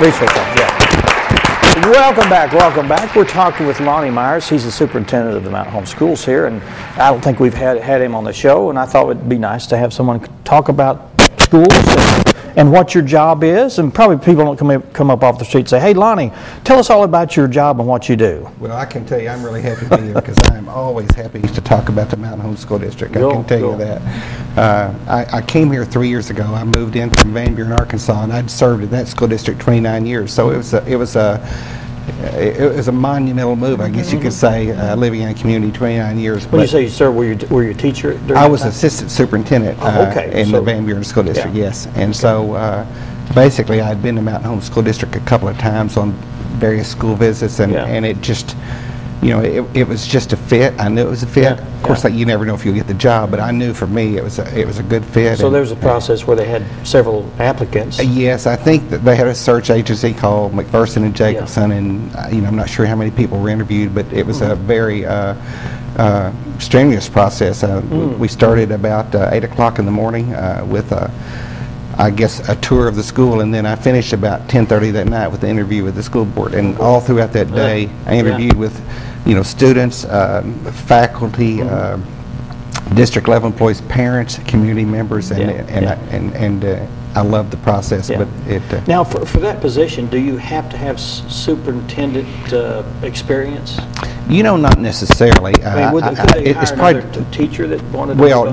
resource officer, yeah. Welcome back, welcome back. We're talking with Lonnie Meyer. He's the superintendent of the Mountain Home Schools here, and I don't think we've had him on the show, and I thought it would be nice to have someone talk about schools and what your job is, and probably people don't come up off the street and say, hey, Lonnie, tell us all about your job and what you do. Well, I can tell you I'm really happy to be here because I'm always happy to talk about the Mountain Home School District. I can tell you that. I came here 3 years ago. I moved in from Van Buren, Arkansas, and I'd served in that school district 29 years. So it was a monumental move, I guess you could say, living in a community 29 years. When you say you served, were you a teacher during I was assistant superintendent in the Van Buren School District, yes. And so basically I'd been to Mountain Home School District a couple of times on various school visits, and it just, you know, it was just a fit. I knew it was a fit. Of course, you never know if you'll get the job, but I knew for me it was a good fit. So there was a process where they had several applicants. Yes, I think that they had a search agency called McPherson and Jacobson, and you know, I'm not sure how many people were interviewed, but it was a very strenuous process. We started about 8 o'clock in the morning with I guess a tour of the school, and then I finished about 10:30 that night with the interview with the school board. And all throughout that day, I interviewed with, you know, students, faculty, district level employees, parents, community members, and I love the process. But it now for that position, do you have to have superintendent experience? You know, not necessarily. I mean, it's probably a teacher that wanted to. Well,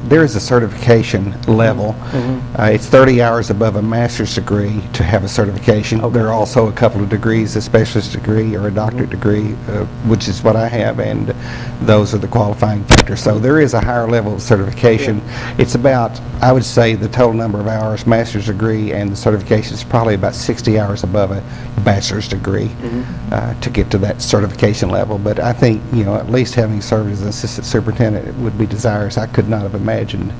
there is a certification level. It's 30 hours above a master's degree to have a certification. There are also a couple of degrees, a specialist degree or a doctorate degree, which is what I have, and those are the qualifying factors. So there is a higher level of certification. It's about, I would say, the total number of hours, master's degree, and the certification is probably about 60 hours above a bachelor's degree to get to that certification level. But I think, you know, at least having served as an assistant superintendent, it would be desirous. I could not have imagined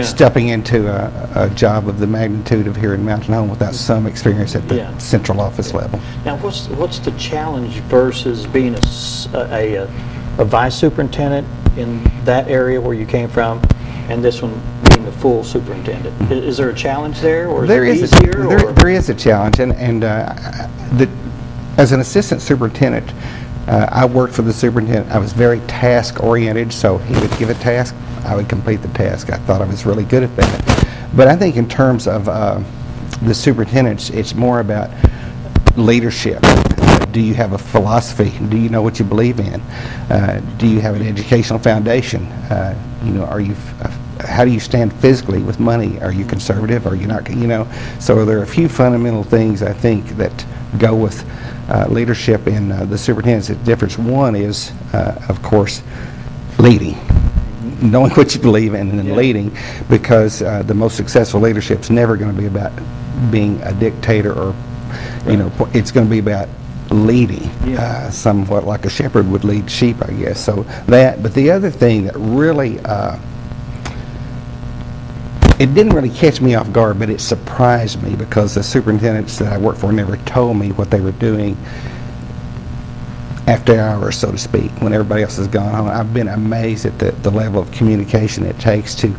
stepping into a job of the magnitude of here in Mountain Home without some experience at the central office level. Now, what's the challenge versus being a vice superintendent in that area where you came from, and this one being the full superintendent? Is there a challenge there, or is it easier? There is a challenge, and as an assistant superintendent, I worked for the superintendent. I was very task-oriented, so he would give a task, I would complete the task. I thought I was really good at that. But I think in terms of the superintendents, it's more about leadership. Do you have a philosophy? Do you know what you believe in? Do you have an educational foundation? You know, how do you stand physically with money? Are you conservative? Are you not? You know, so there are a few fundamental things I think that go with leadership in the superintendent's difference. One is, of course, leading, knowing what you believe in, and then leading, because the most successful leadership is never going to be about being a dictator, or you know, it's going to be about leading, somewhat like a shepherd would lead sheep, I guess. So that, but the other thing that really it didn't really catch me off guard, but it surprised me, because the superintendents that I worked for never told me what they were doing after hours, so to speak, when everybody else has gone home. I've been amazed at the level of communication it takes to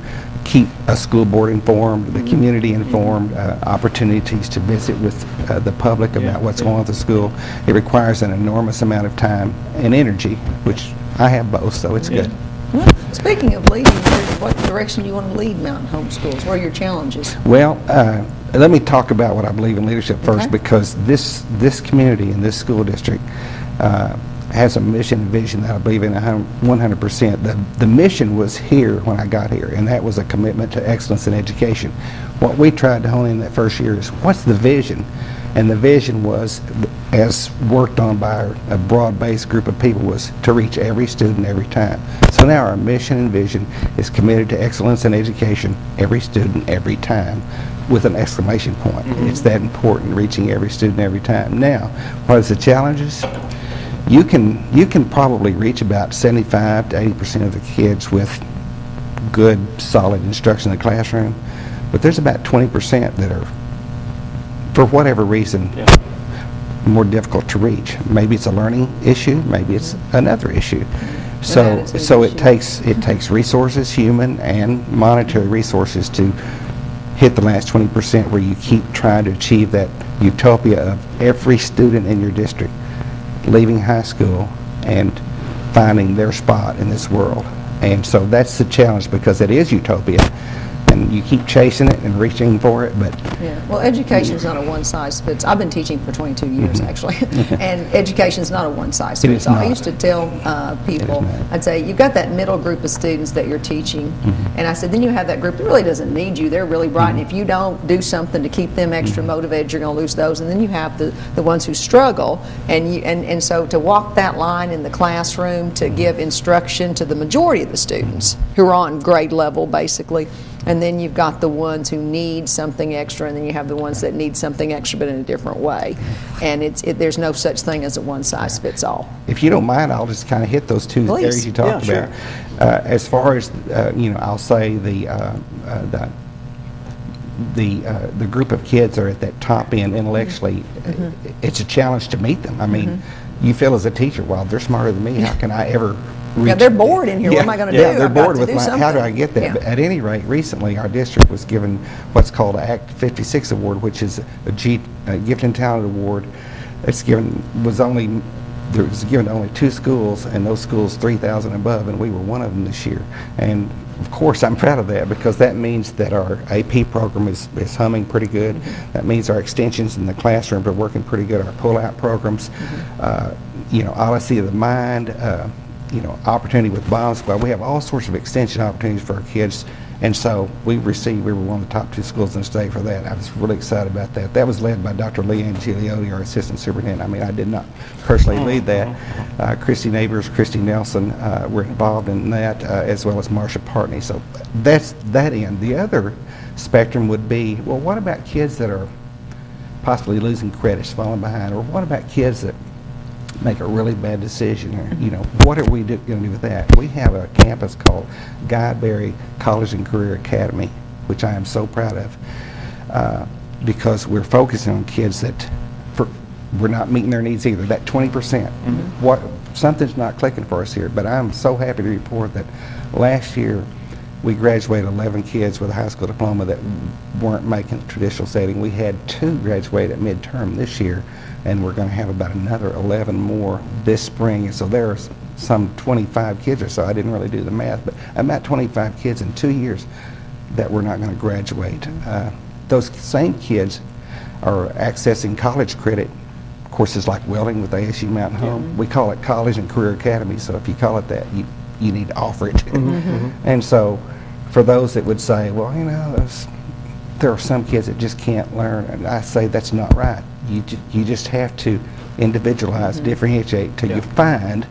keep a school board informed, the community informed, opportunities to visit with the public about what's going on at the school. It requires an enormous amount of time and energy, which I have both, so it's good. Speaking of leading, what direction do you want to lead Mountain Home Schools? What are your challenges? Well, let me talk about what I believe in leadership first, because this community and this school district has a mission and vision that I believe in 100%. The mission was here when I got here, and that was a commitment to excellence in education. What we tried to hone in that first year is, what's the vision? And the vision was, as worked on by a broad-based group of people, was to reach every student every time. So now our mission and vision is committed to excellence in education, every student every time, with an exclamation point. It's that important, reaching every student every time. Now, what is the challenges? You can probably reach about 75 to 80% of the kids with good, solid instruction in the classroom, but there's about 20% that are, for whatever reason, more difficult to reach. Maybe it's a learning issue, maybe it's another issue. So it takes resources, human and monetary resources, to hit the last 20% where you keep trying to achieve that utopia of every student in your district leaving high school and finding their spot in this world. And so that's the challenge, because it is utopia, and you keep chasing it and reaching for it, but... Yeah, well, education is not a one-size-fits. I've been teaching for 22 years, actually, and education is not a one-size-fits-all. I used to tell people, I'd say, you've got that middle group of students that you're teaching, and I said, then you have that group that really doesn't need you. They're really bright, and if you don't do something to keep them extra motivated, you're going to lose those. And then you have the ones who struggle, and so to walk that line in the classroom, to give instruction to the majority of the students who are on grade level, basically. And then you've got the ones who need something extra, and then you have the ones that need something extra but in a different way. And there's no such thing as a one-size-fits-all. If you don't mind, I'll just kind of hit those two areas you talked about. As far as, you know, I'll say the group of kids that are at that top end intellectually, it's a challenge to meet them. I mean, you feel as a teacher, well, they're smarter than me, how can I ever reach? Yeah, they're bored in here. What am I going to do? Yeah, they're bored with how do I get that? Yeah. But at any rate, recently our district was given what's called an Act 56 award, which is a Gift and Talent award. It's given there was given to only 2 schools, and those schools 3,000 above, and we were one of them this year. And of course, I'm proud of that, because that means that our AP program is humming pretty good. That means our extensions in the classroom are working pretty good. Our pull-out programs, you know, Odyssey of the Mind, you know, opportunity with Bomb Squad. We have all sorts of extension opportunities for our kids, and so we were one of the top 2 schools in the state for that. I was really excited about that. That was led by Dr. Leanne Gigliotti, our assistant superintendent. I mean, I did not personally lead that. Christy Neighbors, Christy Nelson were involved in that, as well as Marsha Partney. So that's that end. The other spectrum would be, well, what about kids that are possibly losing credits, falling behind, or what about kids that make a really bad decision, or, you know, what are we going to do with that? We have a campus called Guy Berry College and Career Academy, which I am so proud of, because we're focusing on kids that we're not meeting their needs either. That 20%, something's not clicking for us here. But I'm so happy to report that last year we graduated 11 kids with a high school diploma that weren't making the traditional setting. We had 2 graduate at midterm this year, and we're going to have about another 11 more this spring. And so there's some 25 kids or so. I didn't really do the math, but about 25 kids in 2 years that we're not going to graduate. Those same kids are accessing college credit courses like welding with ASU Mountain Home. We call it College and Career Academy, so if you call it that, you need to offer it. And so for those that would say, well, you know, there are some kids that just can't learn, and I say that's not right. You just have to individualize, differentiate till you find.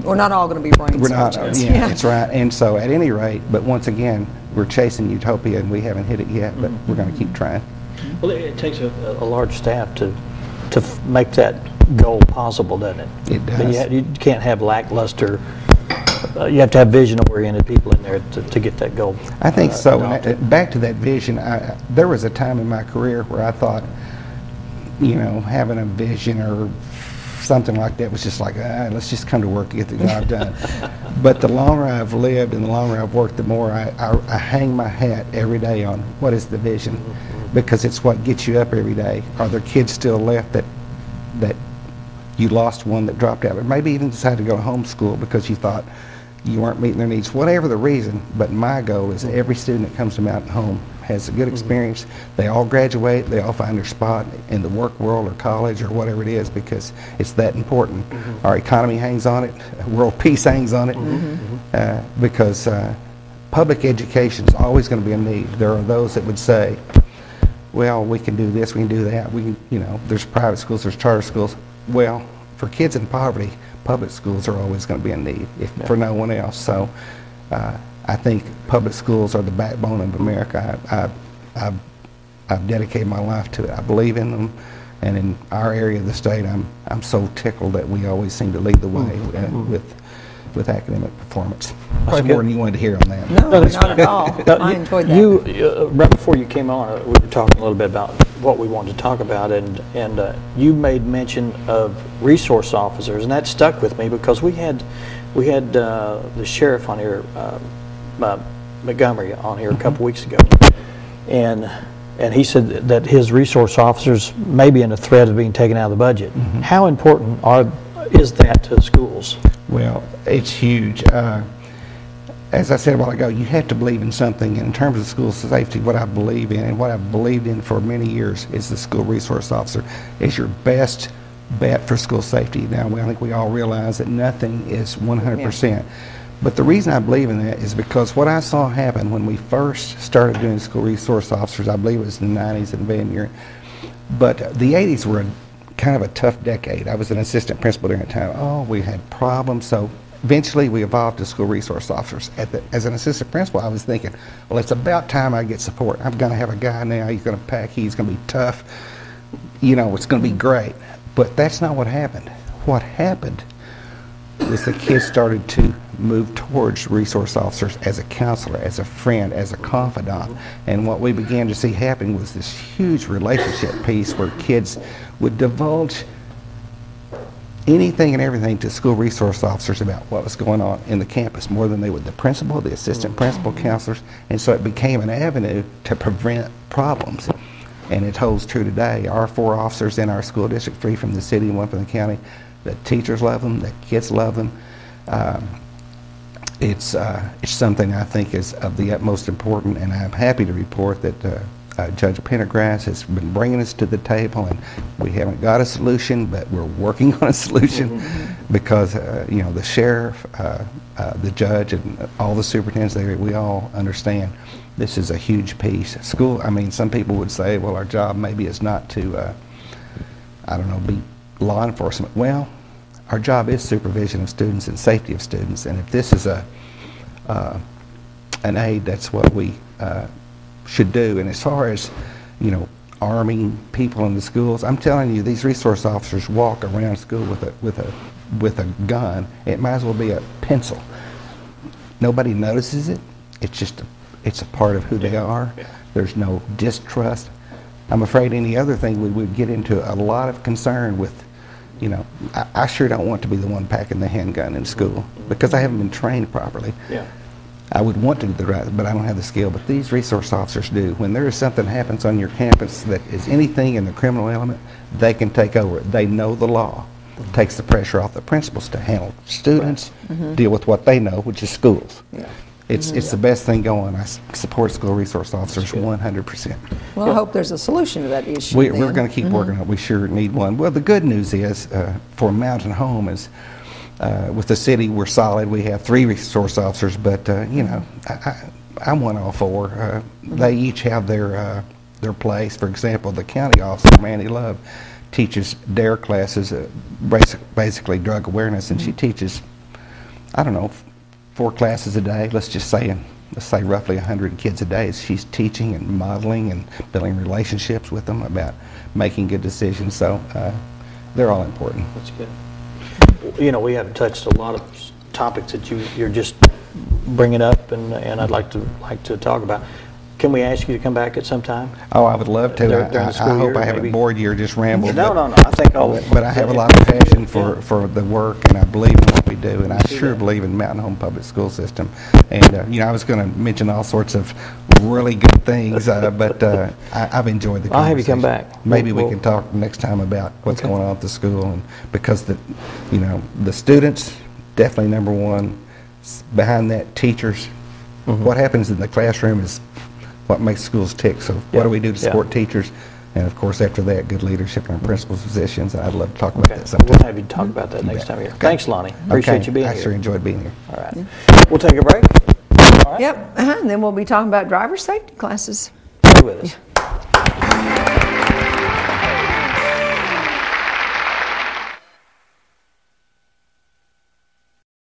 We're not all going to be brain surgeons. Yeah, that's right. And so at any rate, but once again, we're chasing utopia and we haven't hit it yet, but we're going to keep trying. Well, it takes a large staff to make that goal possible, doesn't it? It does. But you can't have lackluster. You have to have vision-oriented people in there to get that goal. I think so. And back to that vision, there was a time in my career where I thought, you know, having a vision or something like that was just like, let's just come to work and get the job done. But the longer I've lived and the longer I've worked, the more I hang my hat every day on what is the vision, because it's what gets you up every day. Are there kids still left that you lost one that dropped out, or maybe even decided to go to homeschool because you thought you weren't meeting their needs, whatever the reason. But my goal is every student that comes to Mountain Home has a good experience. They all graduate, they all find their spot in the work world or college or whatever it is, because it's that important. Our economy hangs on it, world peace hangs on it, because public education is always going to be a need. There are those that would say, well, we can do this, we can do that, we can, you know, there's private schools, there's charter schools. Well, for kids in poverty, public schools are always going to be a need, for no one else. So I think public schools are the backbone of America. I've dedicated my life to it. I believe in them, and in our area of the state, I'm so tickled that we always seem to lead the way with academic performance. Probably more than you wanted to hear on that. No, not at all. I enjoyed that. You, right before you came on, we were talking a little bit about what we wanted to talk about, and you made mention of resource officers, and that stuck with me because we had the sheriff on here, Montgomery, on here a couple weeks ago, and he said that his resource officers may be in a threat of being taken out of the budget. How important is that to schools? Well, it's huge. As I said a while ago, you have to believe in something. And in terms of school safety, what I believe in and what I've believed in for many years is the school resource officer is your best bet for school safety. Now, I think we all realize that nothing is 100%. But the reason I believe in that is because what I saw happen when we first started doing school resource officers, I believe it was in the 90s in Van Buren, but the 80s were kind of a tough decade. I was an assistant principal during that time. Oh, we had problems. So eventually we evolved to school resource officers. As an assistant principal, I was thinking, well, it's about time I get support. I'm going to have a guy now, he's going to pack, he's going to be tough. You know, it's going to be great. But that's not what happened. What happened was the kids started to move towards resource officers as a counselor, as a friend, as a confidant. And what we began to see happen was this huge relationship piece where kids would divulge anything and everything to school resource officers about what was going on in the campus, more than they would the principal, the assistant principal, counselors. And so it became an avenue to prevent problems. And it holds true today. Our 4 officers in our school district, 3 from the city and 1 from the county, the teachers love them, the kids love them. It's something I think is of the utmost importance, and I'm happy to report that Judge Pendergrass has been bringing us to the table, and we haven't got a solution, but we're working on a solution because you know, the sheriff, the judge, and all the superintendents there, we all understand this is a huge piece. School, I mean, some people would say, well, our job maybe is not to, I don't know, be law enforcement. Well, our job is supervision of students and safety of students, and if this is an aid, that's what we should do. And as far as, you know, arming people in the schools, I'm telling you, these resource officers walk around school with a gun. It might as well be a pencil. Nobody notices it. It's just it's a part of who they are. There's no distrust. I'm afraid any other thing we would get into a lot of concern with. You know, I sure don't want to be the one packing the handgun in school because I haven't been trained properly. Yeah. I would want to do the right, but I don't have the skill. But these resource officers do. When there is something happens on your campus that is anything in the criminal element, they can take over it. They know the law. It takes the pressure off the principals to handle students, deal with what they know, which is schools. Yeah. It's the best thing going. I support school resource officers 100%. Well, I hope there's a solution to that issue. We're going to keep working on it. We sure need one. Well, the good news is for Mountain Home is with the city, we're solid. We have 3 resource officers, but you know, I want all 4. They each have their place. For example, the county officer, Mandy Love, teaches DARE classes, basically drug awareness, and she teaches, I don't know, 4 classes a day. Let's say roughly 100 kids a day. She's teaching and modeling and building relationships with them about making good decisions. So they're all important. That's good. You know, we haven't touched a lot of topics that you're just bringing up, and I'd like to talk about. Can we ask you to come back at some time? Oh, I would love to. I hope I haven't bored you or just rambled. No. I think but I have a lot of passion for the work, and I believe in what we do, and I sure believe in Mountain Home Public School System. And you know, I was going to mention all sorts of really good things, but I've enjoyed the conversation. I'll have you come back. Maybe we can talk next time about what's going on at the school, and because you know, the students definitely number one. Behind that, teachers. What happens in the classroom is what makes schools tick. So what do we do to support teachers? And of course, after that, good leadership in our principals' positions. I'd love to talk about that sometime. We'll have you talk about that next time here. Thanks, Lonnie. Appreciate you being here. I sure enjoyed being here. All right. We'll take a break. All right. Yep. And then we'll be talking about driver safety classes. Stay with us.